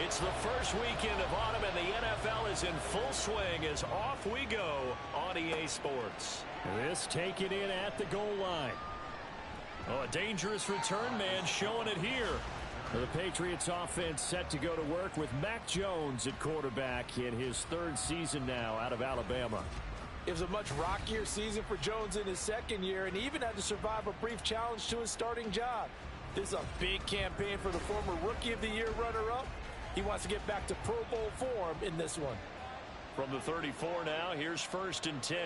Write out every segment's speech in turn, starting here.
It's the first weekend of autumn, and the NFL is in full swing as off we go on EA Sports. This taken in at the goal line. Oh, a dangerous return man showing it here. The Patriots offense set to go to work with Mac Jones at quarterback in his third season now out of Alabama. It was a much rockier season for Jones in his second year, and he even had to survive a brief challenge to his starting job. This is a big campaign for the former Rookie of the Year runner-up. He wants to get back to Pro Bowl form in this one. From the 34 now, here's 1st and 10.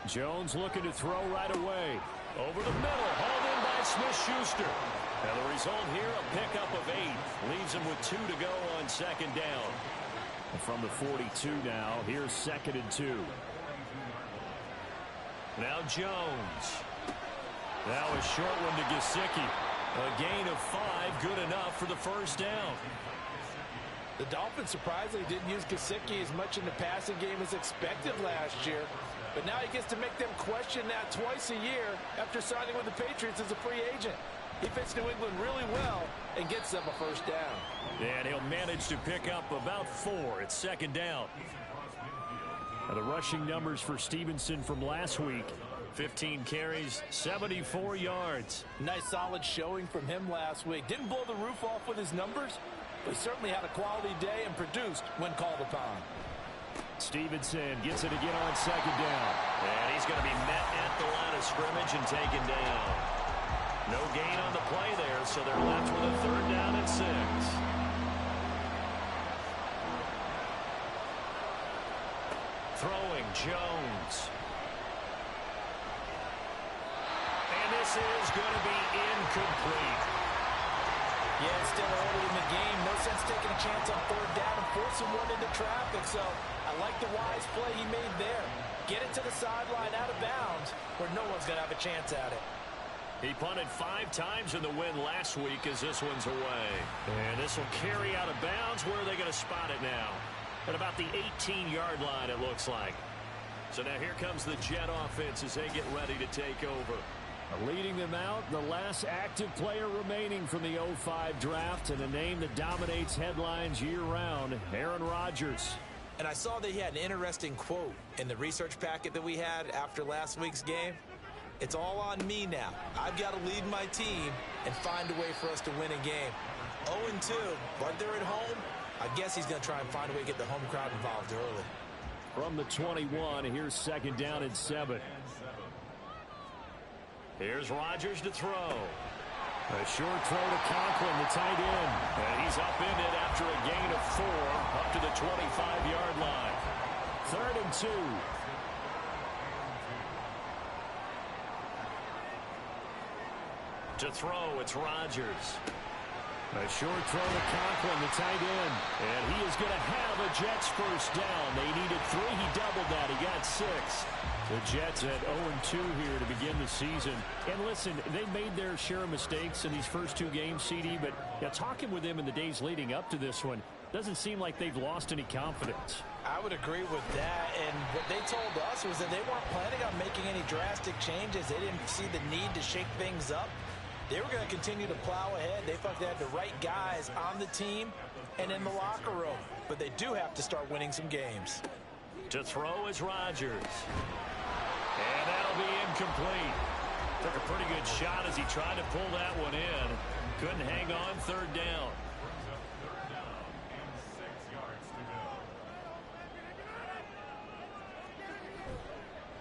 Jones looking to throw right away. Over the middle, hauled in by Smith-Schuster. And the result here, a pickup of 8. Leaves him with 2 to go on 2nd down. From the 42 now, here's 2nd and 2. Now Jones. Now a short one to Gesicki. A gain of 5, good enough for the 1st down. The Dolphins surprisingly didn't use Gesicki as much in the passing game as expected last year. But now he gets to make them question that twice a year after signing with the Patriots as a free agent. He fits New England really well and gets them a 1st down. And he'll manage to pick up about 4 at 2nd down. Now the rushing numbers for Stevenson from last week. 15 carries, 74 yards. Nice solid showing from him last week. Didn't blow the roof off with his numbers, but he certainly had a quality day and produced when called upon. Stevenson gets it again on 2nd down. And he's going to be met at the line of scrimmage and taken down. No gain on the play there, so they're left with a 3rd down and 6. Throwing Jones. And this is going to be incomplete. Yeah, it's still early in the game. No sense taking a chance on 3rd down and forcing one into traffic. So I like the wise play he made there. Get it to the sideline out of bounds where no one's going to have a chance at it. He punted 5 times in the win last week as this one's away. And this will carry out of bounds. Where are they going to spot it now? At about the 18-yard line, it looks like. So now here comes the Jet offense as they get ready to take over. Leading them out, the last active player remaining from the 05 draft, and a name that dominates headlines year-round, Aaron Rodgers. And I saw that he had an interesting quote in the research packet that we had after last week's game. It's all on me now. I've got to lead my team and find a way for us to win a game. 0-2, but they're at home. I guess he's going to try and find a way to get the home crowd involved early. From the 21, here's 2nd down and 7. Here's Rodgers to throw. A short throw to Conklin, the tight end. And he's upended after a gain of 4 up to the 25-yard line. 3rd and 2. To throw, it's Rodgers. A short throw to Conklin, the tight end. And he is going to have a Jets 1st down. They needed 3. He doubled that. He got 6. The Jets at 0-2 here to begin the season. And listen, they made their share of mistakes in these first 2 games, CD, but talking with them in the days leading up to this one, doesn't seem like they've lost any confidence. I would agree with that, and what they told us was that they weren't planning on making any drastic changes. They didn't see the need to shake things up. They were going to continue to plow ahead. They felt they had the right guys on the team and in the locker room, but they do have to start winning some games. To throw is Rodgers. And that'll be incomplete. Took a pretty good shot as he tried to pull that one in. Couldn't hang on 3rd down.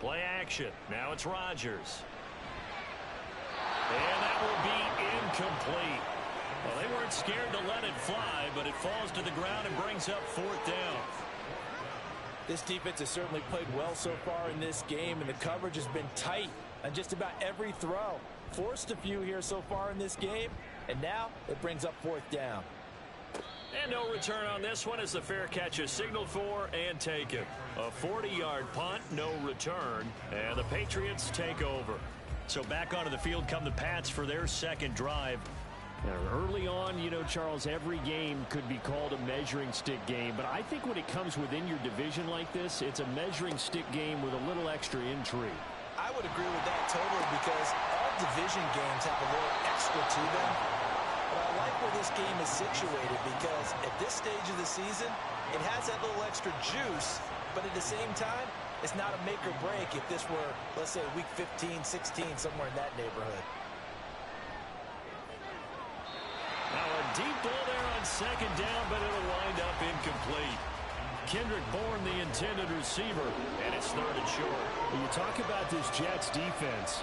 Play action. Now it's Rodgers. And that will be incomplete. Well, they weren't scared to let it fly, but it falls to the ground and brings up 4th down. This defense has certainly played well so far in this game, and the coverage has been tight on just about every throw. Forced a few here so far in this game, and now it brings up 4th down. And no return on this one as the fair catch is signaled for and taken. A 40-yard punt, no return, and the Patriots take over. So back onto the field come the Pats for their 2nd drive. Early on, Charles, every game could be called a measuring stick game. But I think when it comes within your division like this, it's a measuring stick game with a little extra intrigue. I would agree with that totally because all All division games have a little extra to them. But I like where this game is situated because at this stage of the season, it has that little extra juice, but at the same time, it's not a make or break if this were, let's say, week 15, 16, somewhere in that neighborhood. Now a deep ball there on second down, but it'll wind up incomplete. Kendrick Bourne, the intended receiver, and it's third and short. When you talk about this Jets defense,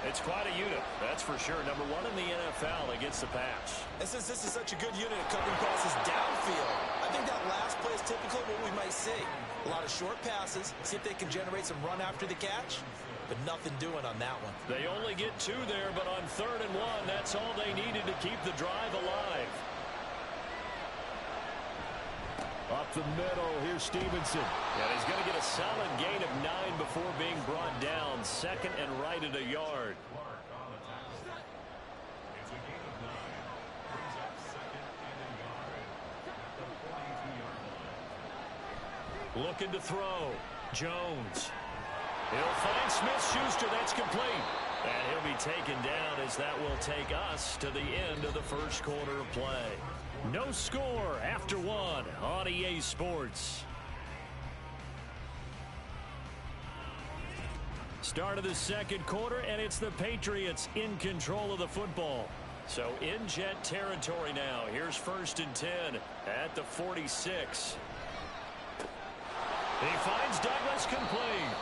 it's quite a unit, that's for sure. Number one in the NFL against the pass. And since this is such a good unit at covering passes downfield, I think that last play is typical of what we might see. A lot of short passes, see if they can generate some run after the catch, but nothing doing on that one. They only get two there, but on 3rd and 1, that's all they needed to keep the drive alive. Up the middle, here's Stevenson. And he's going to get a solid gain of 9 before being brought down. 2nd and right at a yard. Looking to throw. Jones. He'll find Smith-Schuster. That's complete. And he'll be taken down as that will take us to the end of the first quarter of play. No score after 1 on EA Sports. Start of the second quarter, and it's the Patriots in control of the football. So in Jet territory now. Here's 1st and 10 at the 46. He finds Douglas complete.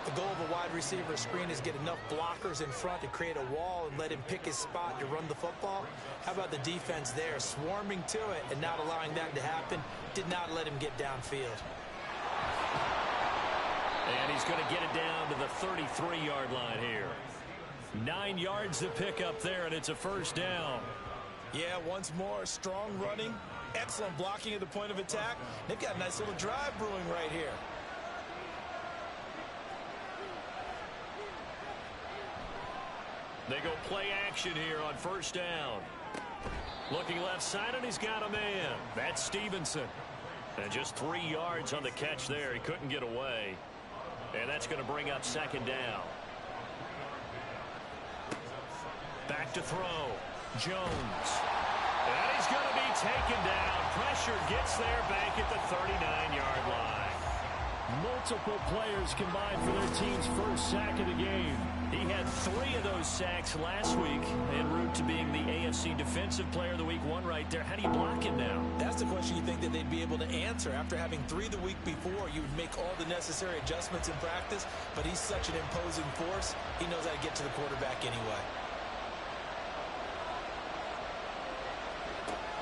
The goal of a wide receiver screen is get enough blockers in front to create a wall and let him pick his spot to run the football. How about the defense there, swarming to it and not allowing that to happen? Did not let him get downfield. And he's going to get it down to the 33-yard line here. 9 yards to pick up there, and it's a first down. Yeah, once more, strong running, excellent blocking at the point of attack. They've got a nice little drive brewing right here. They go play action here on first down. Looking left side, and he's got a man. That's Stevenson. And just 3 yards on the catch there. He couldn't get away. And that's going to bring up 2nd down. Back to throw. Jones. And he's going to be taken down. Pressure gets there back at the 39-yard line. Multiple players combined for their team's first sack of the game. He had 3 of those sacks last week en route to being the AFC Defensive Player of the Week 1 right there. How do you block him now? That's the question you think that they'd be able to answer. After having 3 the week before, you would make all the necessary adjustments in practice, but he's such an imposing force, he knows how to get to the quarterback anyway.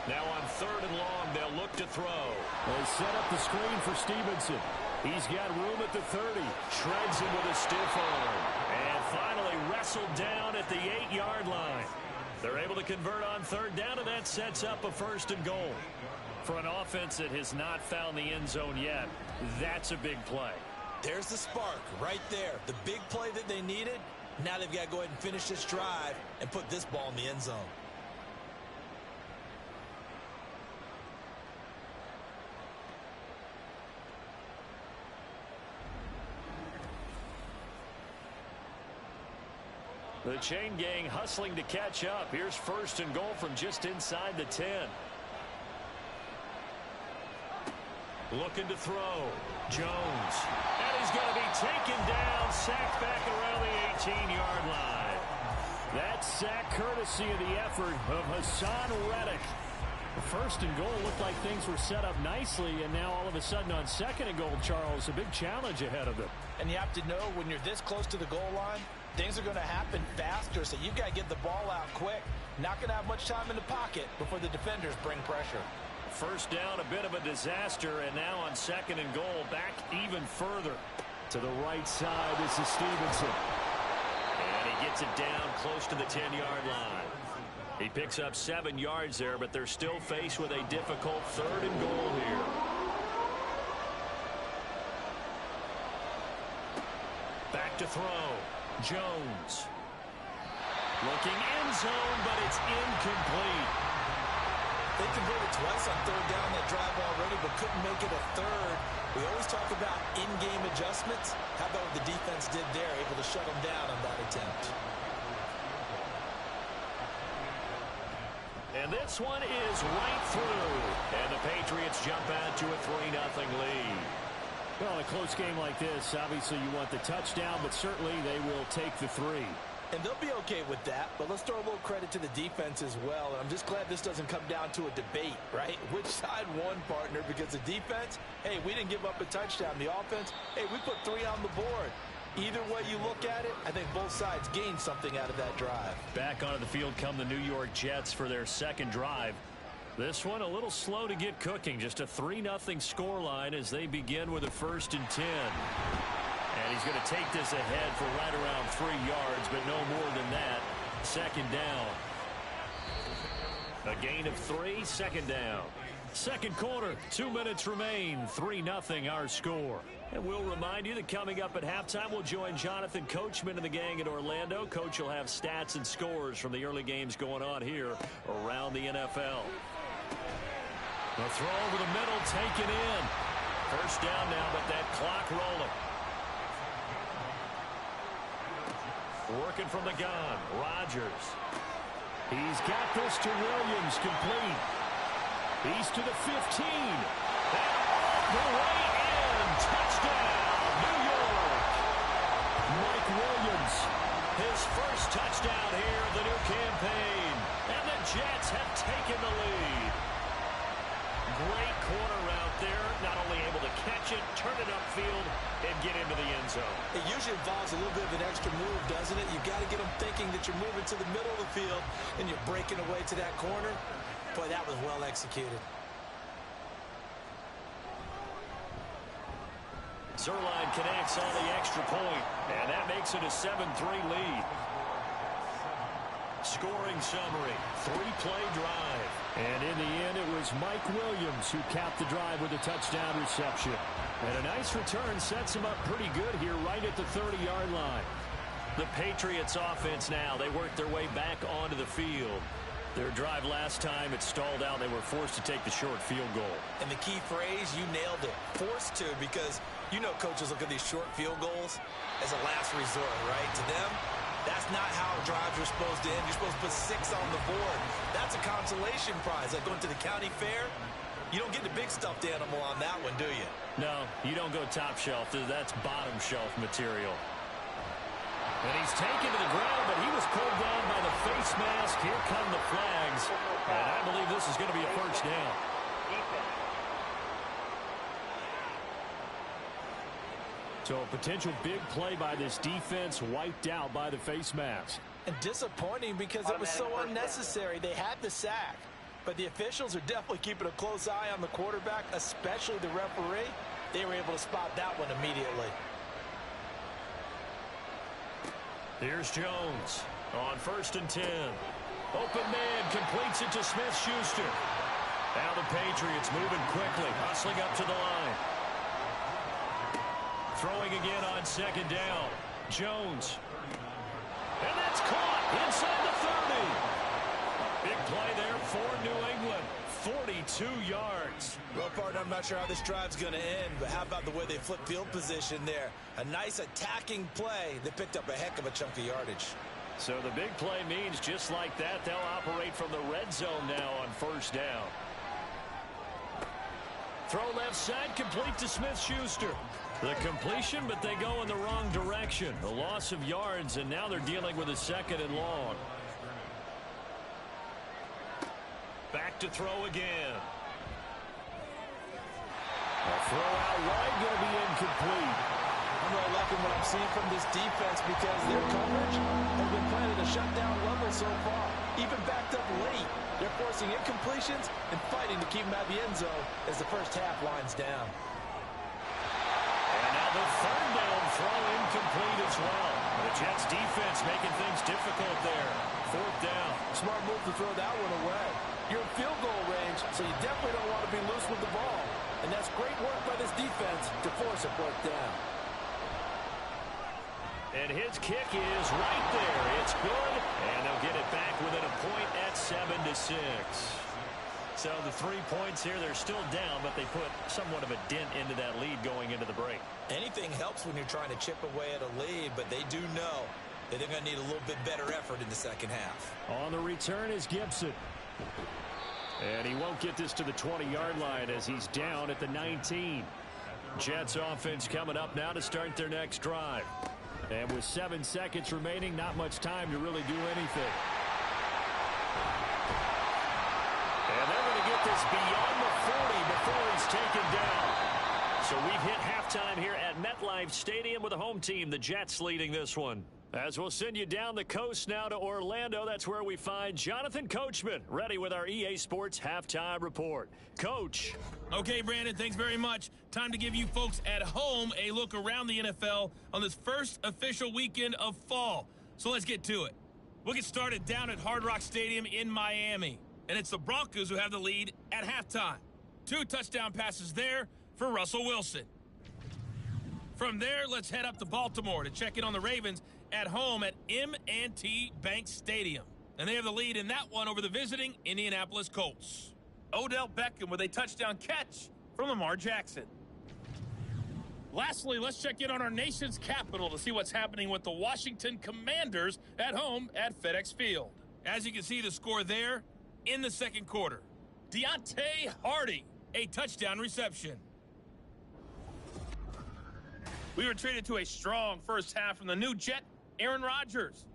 Now on 3rd and long, they'll look to throw. They set up the screen for Stevenson. He's got room at the 30. Shreds him with a stiff arm. And finally wrestled down at the 8-yard line. They're able to convert on 3rd down, and that sets up a 1st and goal. For an offense that has not found the end zone yet, that's a big play. There's the spark right there. The big play that they needed. Now they've got to go ahead and finish this drive and put this ball in the end zone. The chain gang hustling to catch up. Here's 1st and goal from just inside the 10. Looking to throw. Jones. And he's going to be taken down, sacked back around the 18-yard line. That sack courtesy of the effort of Hassan Reddick. The 1st and goal looked like things were set up nicely, and now all of a sudden on 2nd and goal, Charles, a big challenge ahead of them. And you have to know when you're this close to the goal line, things are going to happen faster, so you've got to get the ball out quick. Not going to have much time in the pocket before the defenders bring pressure. 1st down, a bit of a disaster, and now on 2nd and goal, back even further. To the right side, this is Stevenson. And he gets it down close to the 10-yard line. He picks up 7 yards there, but they're still faced with a difficult 3rd and goal here. Back to throw. Jones. Looking end zone, but it's incomplete. They converted twice on 3rd down that drive already, but couldn't make it a 3rd. We always talk about in-game adjustments. How about what the defense defense did there, able to shut them down on that attempt. And this one is right through. And the Patriots jump out to a 3-0 lead. Well, in a close game like this, obviously you want the touchdown, but certainly they will take the 3. And they'll be okay with that, but let's throw a little credit to the defense as well. And I'm just glad this doesn't come down to a debate, right? Which side won, partner? Because the defense, hey, we didn't give up a touchdown. The offense, hey, we put 3 on the board. Either way you look at it, I think both sides gained something out of that drive. Back onto the field come the New York Jets for their second drive. This one a little slow to get cooking. Just a 3-0 scoreline as they begin with a 1st and 10. And he's going to take this ahead for right around 3 yards, but no more than that. 2nd down. A gain of 3, 2nd down. Second quarter, 2 minutes remain. 3-0 our score. And we'll remind you that coming up at halftime, we'll join Jonathan Coachman and the gang in Orlando. Coach will have stats and scores from the early games going on here around the NFL. The throw over the middle, taken in. 1st down now, but that clock rolling. Working from the gun, Rodgers. He's got this to Williams, complete. He's to the 15. And all the way in. Touchdown, New York. Mike Williams, his first touchdown here of the new campaign. And the Jets have taken the lead. Great corner route there. Not only able to catch it, turn it upfield, and get into the end zone. It usually involves a little bit of an extra move, doesn't it? You've got to get them thinking that you're moving to the middle of the field and you're breaking away to that corner. Boy, that was well executed. Zerline connects on the extra point, and that makes it a 7-3 lead. Scoring summary, 3-play drive. And in the end, it was Mike Williams who capped the drive with a touchdown reception. And a nice return sets him up pretty good here right at the 30-yard line. The Patriots offense now, they work their way back onto the field. Their drive last time, it stalled out. They were forced to take the short field goal. And the key phrase, you nailed it. Forced to, because you know coaches look at these short field goals as a last resort, right? To them, that's not how drives are supposed to end. You're supposed to put 6 on the board. That's a consolation prize. Like going to the county fair, you don't get the big stuffed animal on that one, do you? No, you don't go top shelf. That's bottom shelf material. And he's taken to the ground, but he was pulled down by the face mask. Here come the flags. And I believe this is going to be a 1st down. So a potential big play by this defense wiped out by the face mask. And disappointing because it was so unnecessary. They had the sack. But the officials are definitely keeping a close eye on the quarterback, especially the referee. They were able to spot that one immediately. Here's Jones on 1st and 10. Open man completes it to Smith-Schuster. Now the Patriots moving quickly, hustling up to the line. Throwing again on 2nd down. Jones. And that's caught inside the 30. Big play there for New England. 42 yards. Well, partner, I'm not sure how this drive's going to end, but how about the way they flip field position there? A nice attacking play that picked up a heck of a chunk of yardage. So the big play means just like that, they'll operate from the red zone now on 1st down. Throw left side, complete to Smith-Schuster. The completion, but they go in the wrong direction. A loss of yards, and now they're dealing with a 2nd and long. Back to throw again. A throw out wide, going to be incomplete. I'm really liking what I'm seeing from this defense because their coverage has been playing at a shutdown level so far. Even backed up late, they're forcing incompletions and fighting to keep them out of the end zone as the first half winds down. And now the 3rd down throw incomplete as well. The Jets defense making things difficult there. 4th down. Smart move to throw that one away. You're in field goal range, so you definitely don't want to be loose with the ball. And that's great work by this defense to force a 4th down. And his kick is right there. It's good, and they'll get it back within a point at 7-6. So the 3 points here, they're still down, but they put somewhat of a dent into that lead going into the break. Anything helps when you're trying to chip away at a lead, but they do know that they're going to need a little bit better effort in the second half. On the return is Gibson. And he won't get this to the 20-yard line as he's down at the 19. Jets offense coming up now to start their next drive. And with 7 seconds remaining, not much time to really do anything. And they're going to get this beyond the 40 before he's taken down. So we've hit halftime here at MetLife Stadium with the home team, the Jets, leading this one. As we'll send you down the coast now to Orlando, that's where we find Jonathan Coachman, ready with our EA Sports Halftime Report. Coach. Okay, Brandon, thanks very much. Time to give you folks at home a look around the NFL on this first official weekend of fall. So let's get to it. We'll get started down at Hard Rock Stadium in Miami. And it's the Broncos who have the lead at halftime. 2 touchdown passes there for Russell Wilson. From there, let's head up to Baltimore to check in on the Ravens at home at M&T Bank Stadium. And they have the lead in that one over the visiting Indianapolis Colts. Odell Beckham with a touchdown catch from Lamar Jackson. Lastly, let's check in on our nation's capital to see what's happening with the Washington Commanders at home at FedEx Field. As you can see, the score there in the second quarter. Deontay Hardy, a touchdown reception. We were treated to a strong first half from the new Jet, Aaron Rodgers.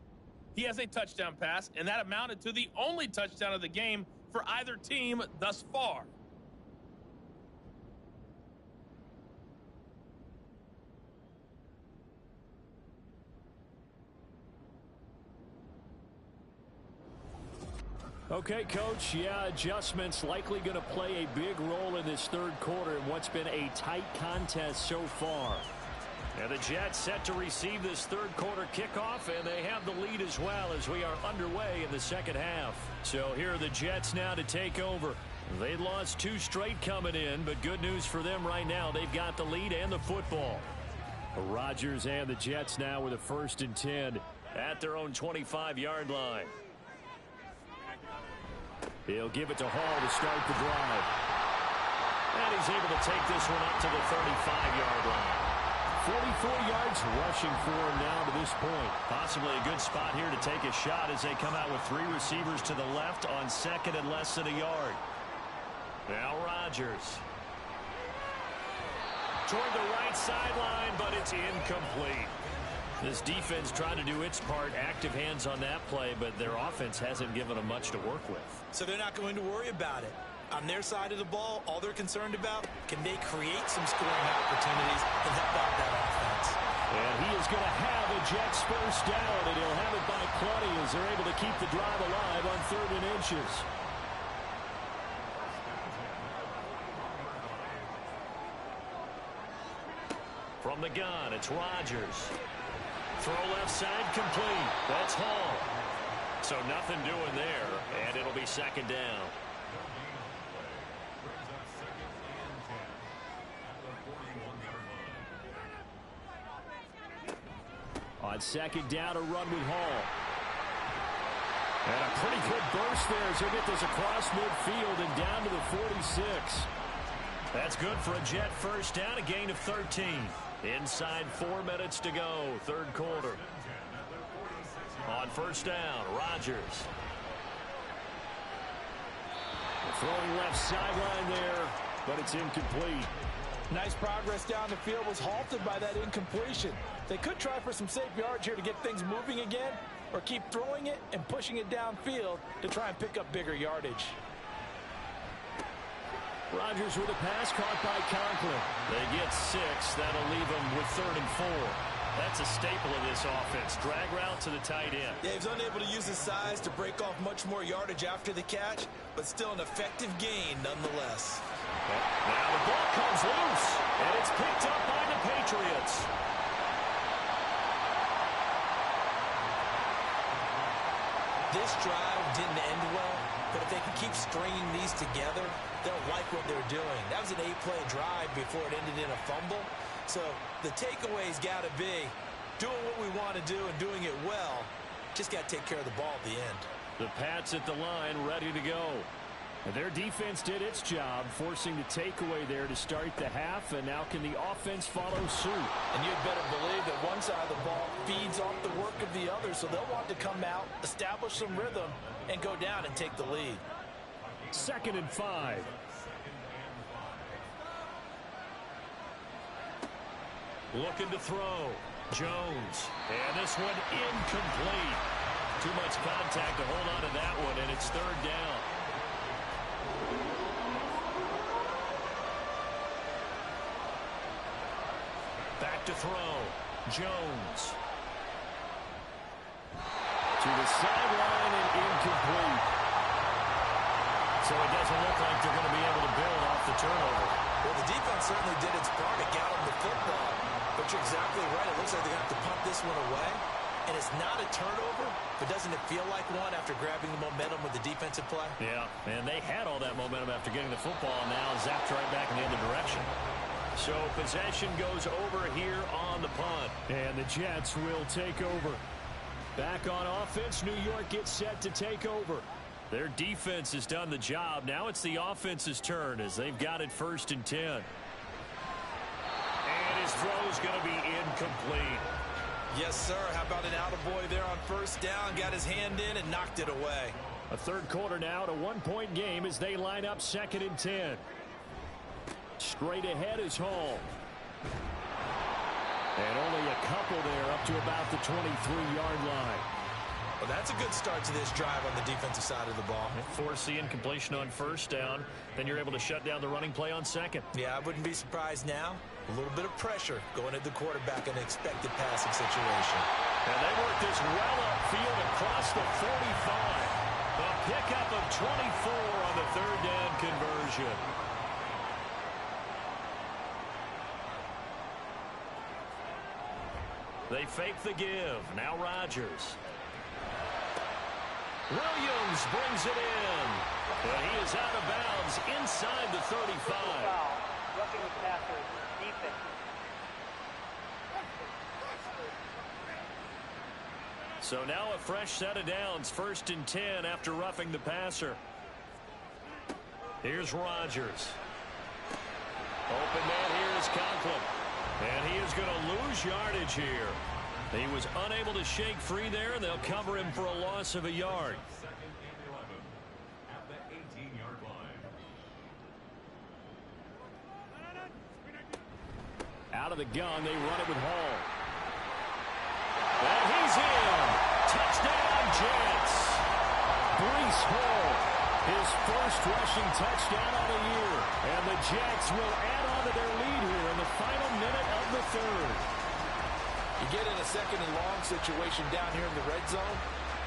He has a touchdown pass, and that amounted to the only touchdown of the game for either team thus far. Okay, Coach, yeah, adjustments likely going to play a big role in this third quarter in what's been a tight contest so far. And the Jets set to receive this third quarter kickoff, and they have the lead as well as we are underway in the second half. So here are the Jets now to take over. They lost 2 straight coming in, but good news for them right now. They've got the lead and the football. Rodgers and the Jets now with a 1st and 10 at their own 25-yard line. He'll give it to Hall to start the drive. And he's able to take this one up to the 35-yard line. 44 yards rushing for him now to this point. Possibly a good spot here to take a shot as they come out with 3 receivers to the left on 2nd and less than a yard. Now Rodgers. Toward the right sideline, but it's incomplete. This defense trying to do its part, active hands on that play, but their offense hasn't given them much to work with. So they're not going to worry about it. On their side of the ball, all they're concerned about, can they create some scoring opportunities and help out that offense? And he is going to have a Jets first down, and he'll have it by plenty as they're able to keep the drive alive on 3rd and inches. From the gun, it's Rodgers. Throw left side complete. That's Hall. So nothing doing there, and it'll be 2nd down. On 2nd down, a run with Hall. And a pretty good burst there as he'll get this across midfield and down to the 46. That's good for a Jet first down, a gain of 13. Inside 4 minutes to go, 3rd quarter. On 1st down, Rodgers. Throwing left sideline there, but it's incomplete. Nice progress down the field was halted by that incompletion. They could try for some safe yards here to get things moving again, or keep throwing it and pushing it downfield to try and pick up bigger yardage. Rodgers with a pass caught by Conklin. They get 6. That'll leave them with 3rd and 4. That's a staple of this offense. Drag route to the tight end. Yeah, he's unable to use his size to break off much more yardage after the catch, but still an effective gain nonetheless. Now the ball comes loose, and it's picked up by the Patriots. This drive didn't end well, but if they can keep stringing these together, they'll like what they're doing. That was an 8-play drive before it ended in a fumble. So the takeaway's got to be doing what we want to do and doing it well. Just got to take care of the ball at the end. The Pats at the line, ready to go. And their defense did its job, forcing the takeaway there to start the half, and now can the offense follow suit? And you'd better believe that one side of the ball feeds off the work of the other, so they'll want to come out, establish some rhythm, and go down and take the lead. 2nd and 5. Looking to throw. Jones. And this one incomplete. Too much contact to hold on to that one, and it's 3rd down. Back to throw. Jones. To the sideline and incomplete. So it doesn't look like they're going to be able to build off the turnover. Well, the defense certainly did its part to get them the football. But you're exactly right. It looks like they're going to have to punt this one away. And it's not a turnover, but doesn't it feel like one after grabbing the momentum with the defensive play? Yeah, and they had all that momentum after getting the football, and now zapped right back in the other direction. So possession goes over here on the punt. And the Jets will take over. Back on offense, New York gets set to take over. Their defense has done the job. Now it's the offense's turn as they've got it 1st and 10. And his throw's going to be incomplete. Yes, sir. How about an attaboy there on 1st down? Got his hand in and knocked it away. A 3rd quarter now, to 1-point game as they line up 2nd and 10. Straight ahead is Hall. And only a couple there up to about the 23-yard line. Well, that's a good start to this drive on the defensive side of the ball. Force the incompletion on 1st down. Then you're able to shut down the running play on 2nd. Yeah, I wouldn't be surprised now. A little bit of pressure going at the quarterback in an expected passing situation. And they work this well upfield across the 45. A pickup of 24 on the 3rd down conversion. They fake the give. Now Rodgers. Williams brings it in. And he is out of bounds inside the 35. Roughing the passer, defense. So now a fresh set of downs. 1st and 10 after roughing the passer. Here's Rodgers. Open man here is Conklin. And he is going to lose yardage here. He was unable to shake free there, and they'll cover him for a loss of a yard. Out of the gun, they run it with Hall. And he's in. Touchdown, Jets. Breece Hall, his 1st rushing touchdown of the year. And the Jets will add on to their lead here in the final minute of the 3rd. You get in a 2nd and long situation down here in the red zone,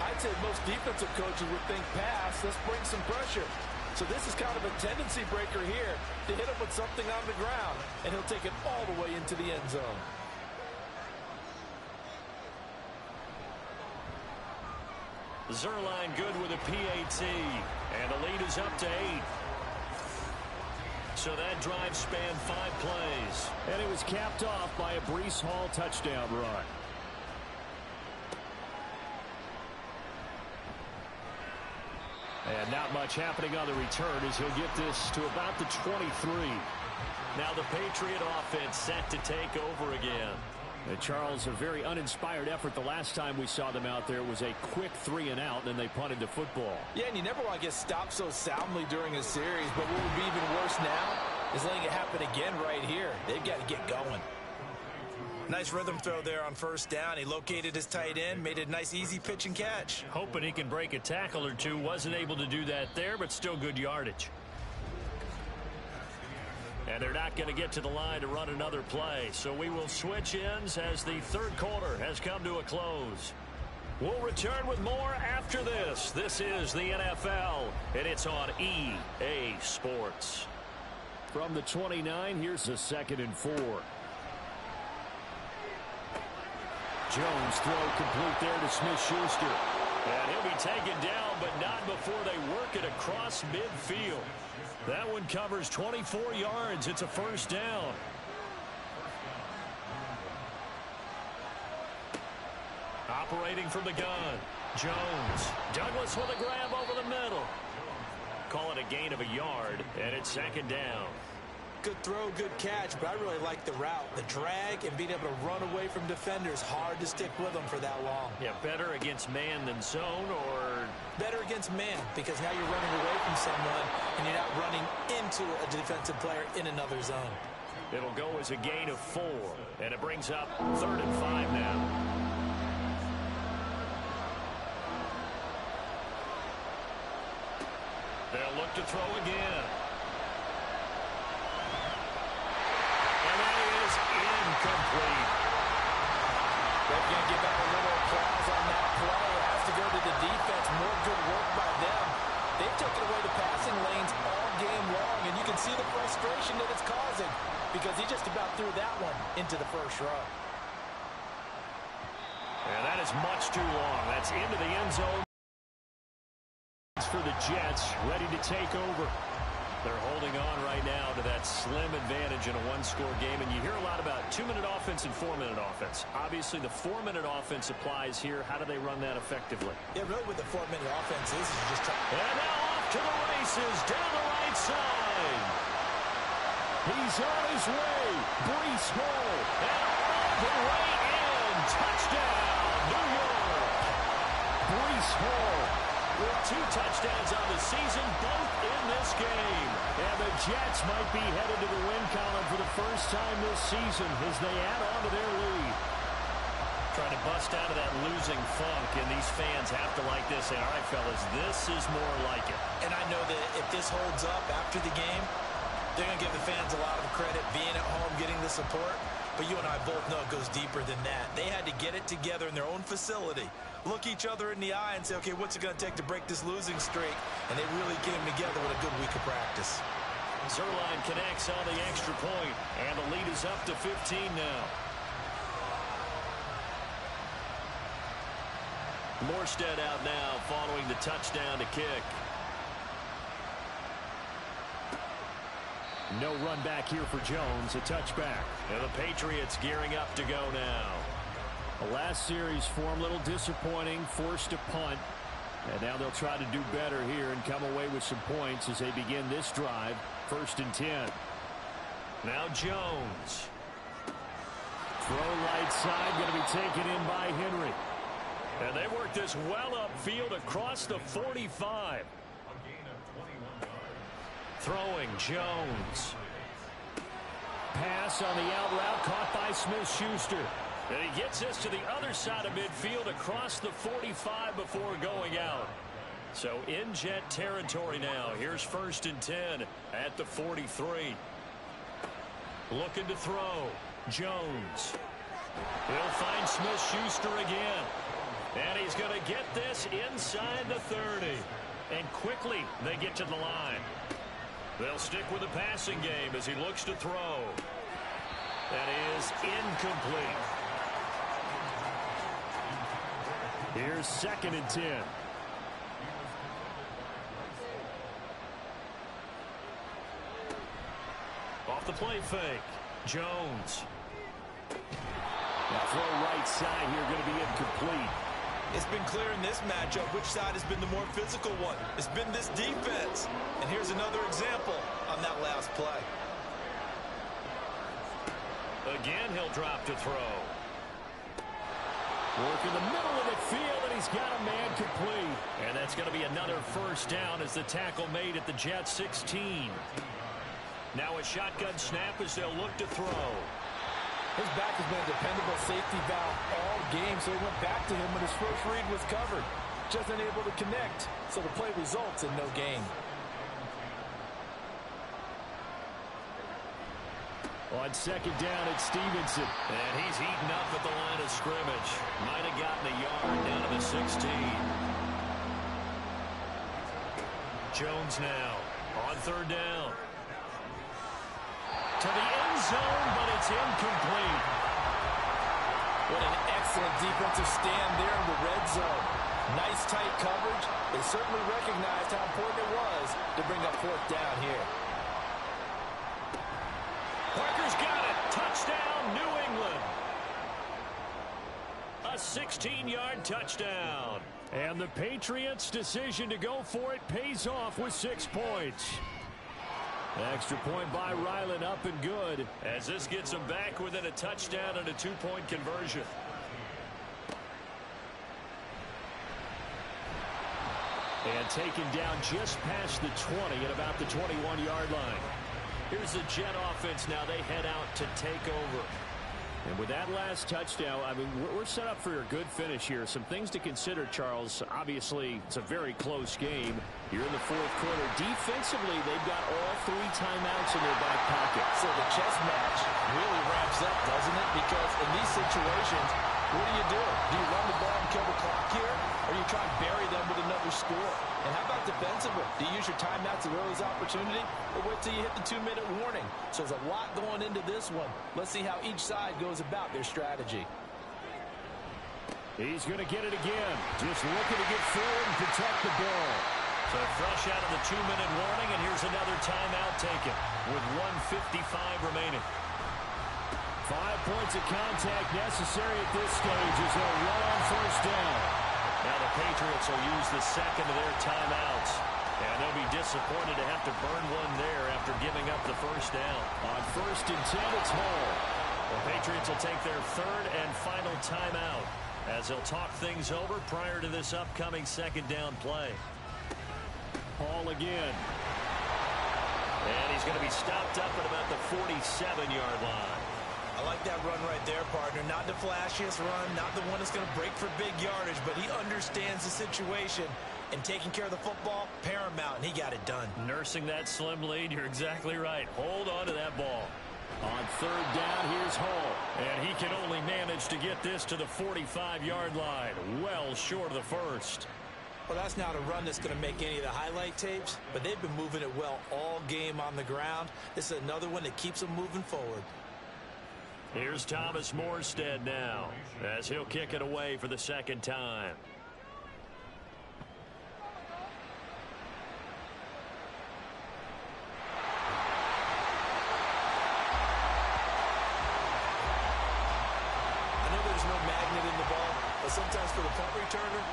I'd say most defensive coaches would think pass, let's bring some pressure. So this is kind of a tendency breaker here to hit him with something on the ground, and he'll take it all the way into the end zone. Zerline good with a PAT, and the lead is up to 8. So that drive spanned 5 plays. And it was capped off by a Breece Hall touchdown run. And not much happening on the return as he'll get this to about the 23. Now the Patriot offense set to take over again. And Charles, a very uninspired effort the last time we saw them out there. It was a quick 3-and-out, and then they punted the football. Yeah, and you never want to get stopped so soundly during a series, but what would be even worse now is letting it happen again right here. They've got to get going. Nice rhythm throw there on 1st down. He located his tight end, made a nice easy pitch and catch. Hoping he can break a tackle or two. Wasn't able to do that there, but still good yardage. And they're not going to get to the line to run another play. So we will switch ends as the 3rd quarter has come to a close. We'll return with more after this. This is the NFL, and it's on EA Sports. From the 29, here's a 2nd and 4. Jones throw complete there to Smith-Schuster. And he'll be taken down, but not before they work it across midfield. That one covers 24 yards. It's a 1st down. Operating from the gun. Jones. Douglas with a grab over the middle. call it a gain of a yard, and it's second down. Good throw, good catch, but I really like the route. The drag and being able to run away from defenders, hard to stick with them for that long. Yeah, better against man than zone, or? Better against man, because now you're running away from someone and you're not running into a defensive player in another zone. It'll go as a gain of 4, and it brings up 3rd and 5 now. They'll look to throw again. And that is incomplete. They're going to give out a little applause on that play. It has to go to the defense. More good work by them. They've taken away the passing lanes all game long, and you can see the frustration that it's causing because he just about threw that one into the first row. And that is much too long. That's into the end zone for the Jets, ready to take over. They're holding on right now to that slim advantage in a one-score game, and you hear a lot about 2-minute offense and 4-minute offense. Obviously, the 4-minute offense applies here. How do they run that effectively? Yeah, really with the 4-minute offense, this is just trying. And now off to the races down the right side. He's on his way. Breece Hall, and all the way in. Touchdown, New York. Breece Hall with 2 touchdowns on the season, both in this game. And the Jets might be headed to the win column for the first time this season as they add on to their lead. Trying to bust out of that losing funk, and these fans have to like this. Say, all right, fellas, this is more like it. And I know that if this holds up after the game, they're going to give the fans a lot of credit being at home, getting the support. But you and I both know it goes deeper than that. They had to get it together in their own facility, look each other in the eye and say, okay, what's it going to take to break this losing streak? And they really came together with a good week of practice. Zerline connects on the extra point, and the lead is up to 15 now. Morstead out now following the touchdown to kick. No run back here for Jones, a touchback. And the Patriots gearing up to go now. The last series for him, a little disappointing, forced a punt. And now they'll try to do better here and come away with some points as they begin this drive. 1st and 10. Now Jones. Throw right side, going to be taken in by Henry. And they work this well upfield across the 45. Throwing Jones. Pass on the out route caught by Smith-Schuster. And he gets this to the other side of midfield across the 45 before going out. So in Jet territory now. Here's 1st and 10 at the 43. Looking to throw. Jones. He'll find Smith-Schuster again. And he's going to get this inside the 30. And quickly they get to the line. They'll stick with the passing game as he looks to throw. That is incomplete. Here's 2nd and 10. Off the play fake. Jones. Now throw right side here, going to be incomplete. It's been clear in this matchup which side has been the more physical one. It's been this defense. And here's another example on that last play. Again, he'll drop to throw. Work in the middle of the field, and he's got a man complete. And that's going to be another 1st down as the tackle made at the Jets 16. Now a shotgun snap as they'll look to throw. His back has been a dependable safety valve all game, so he went back to him when his first read was covered. Just unable to connect, so the play results in no gain. On 2nd down, it's Stevenson. And he's eaten up at the line of scrimmage. Might have gotten a yard down to the 16. Jones now on 3rd down. To the end zone, but it's incomplete. What an excellent defensive stand there in the red zone. Nice tight coverage. They certainly recognized how important it was to bring up 4th down here. Parker's got it. Touchdown, New England. A 16-yard touchdown. And the Patriots' decision to go for it pays off with 6 points. Extra point by Ryland, up and good. As this gets them back within a touchdown and a 2-point conversion. And taken down just past the 20 at about the 21-yard line. Here's the Jet offense now. They head out to take over. And with that last touchdown, I mean, we're set up for a good finish here. Some things to consider, Charles. Obviously, it's a very close game. You're in the fourth quarter. Defensively, they've got all 3 timeouts in their back pocket. So the chess match really ramps up, doesn't it? Because in these situations, what do? Do you run the ball and kill the clock here? Or do you try and bury them with another score? And how about defensively? Do you use your timeouts at early opportunity? Or wait till you hit the 2-minute warning? So there's a lot going into this one. Let's see how each side goes about their strategy. He's going to get it again. Just looking to get forward and protect the ball. So fresh out of the 2-minute warning, and here's another timeout taken with 1:55 remaining. 5 points of contact necessary at this stage as they'll run on first down. Now the Patriots will use the second of their timeouts. And they'll be disappointed to have to burn one there after giving up the first down. On 1st and 10, it's Hall. The Patriots will take their third and final timeout as they'll talk things over prior to this upcoming second down play. Hall again. And he's going to be stopped up at about the 47-yard line. I like that run right there, partner. Not the flashiest run, not the one that's going to break for big yardage, but he understands the situation, and taking care of the football, paramount, and he got it done. Nursing that slim lead, you're exactly right. Hold on to that ball. On 3rd down, here's Hall. And he can only manage to get this to the 45-yard line, well short of the first. Well, that's not a run that's going to make any of the highlight tapes, but they've been moving it well all game on the ground. This is another one that keeps them moving forward. Here's Thomas Morstead now as he'll kick it away for the second time. I know there's no magnet in the ball, but sometimes for the punt returner,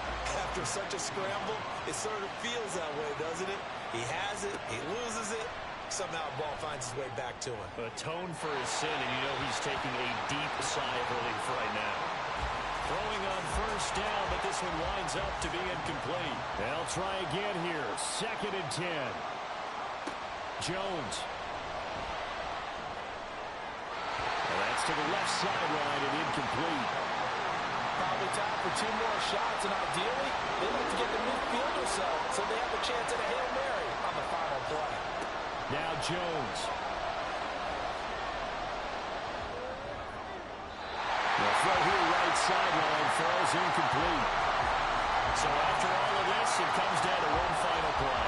after such a scramble, it sort of feels that way, doesn't it? He has it, he loses it. Somehow the ball finds its way back to him. Atone for his sin, and you know he's taking a deep sigh of relief right now. Throwing on first down, but this one winds up to be incomplete. They'll try again here. 2nd and 10. Jones. Well, that's to the left sideline and incomplete. Probably time for 2 more shots, and ideally, they'd like to get the midfield or so they have a chance at a Hail Mary on the final play. Now Jones. The throw here right sideline falls incomplete. So after all of this, it comes down to one final play.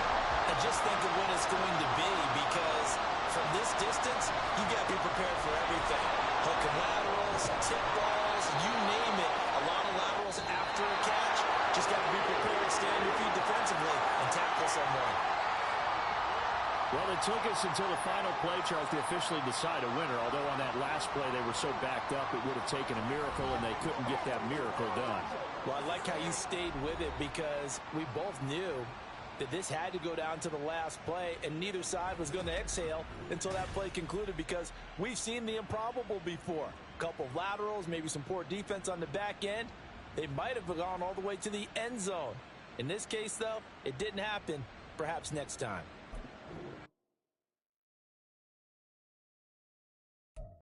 And just think of what it's going to be, because from this distance, you got to be prepared for everything. Hook and laterals, tip balls, you name it. A lot of laterals after a catch. Just got to be prepared, stand your feet defensively, and tackle someone. Well, it took us until the final play, Charles, to officially decide a winner. Although on that last play they were so backed up, it would have taken a miracle, and they couldn't get that miracle done. Well, I like how you stayed with it, because we both knew that this had to go down to the last play, and neither side was going to exhale until that play concluded, because we've seen the improbable before. A couple of laterals, maybe some poor defense on the back end. They might have gone all the way to the end zone. In this case, though, it didn't happen. Perhaps next time.